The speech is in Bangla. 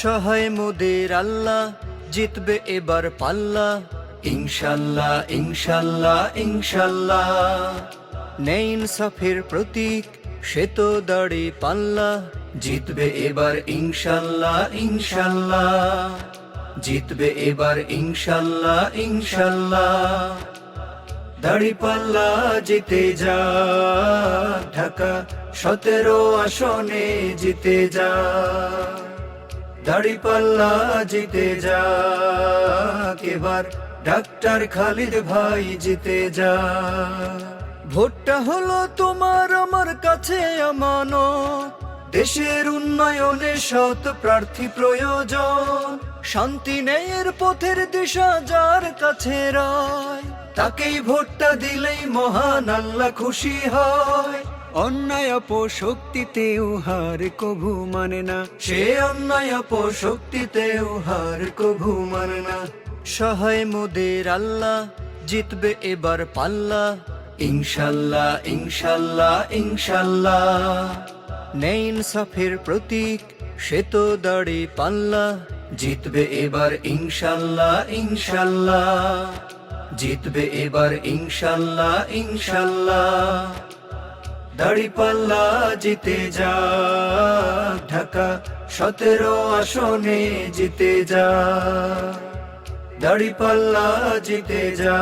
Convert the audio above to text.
সহায় মোদের আল্লাহ, জিতবে এবার পাল্লা, ইনশাল্লাহ ইনশাল্লাহ ইনশাল্লাহ। ন্যায় ইনসাফের প্রতীক সে তো দাড়ি পাল্লা, জিতবে এবার ইনশাল্লাহ ইনশাল্লাহ, জিতবে এবার ইনশাল্লাহ ইনশাল্লাহ। দাড়িপাল্লা জিতে যা, ঢাকা 17 আসনে জিতে যা। দাড়িপাল্লা জিতে যা, এবার ডাক্তার খালিদ ভাই জিতে যা। ভোটটা হলো তোমার আমার কাছে আমানত, দেশের উন্নয়নে সৎ প্রার্থী প্রয়োজন। শান্তি ন্যায়ের পথের দিশা যার কাছে রায়, তাকেই ভোটটা দিলেই মহান আল্লাহ খুশি হয়। অন্যায় অপশক্তিতেও হার কভু মানে না, সে অন্যায় অপশক্তিতেও হার কভু মানে না। সহায় মোদের আল্লাহ, জিতবে এবার পাল্লা, ইনশাল্লাহ ইনশাল্লাহ ইনশাল্লাহ। ন্যায় ইনসাফের প্রতীক সে তো দাড়ি পাল্লা, জিতবে এবার ইনশাল্লাহ ইনশাল্লাহ, জিতবে এবার ইনশাল্লাহ ইনশাল্লাহ। দাড়িপাল্লা জিতে যা, ঢাকা 17 আসনে জিতে যা। দাড়িপাল্লা জিতে যা,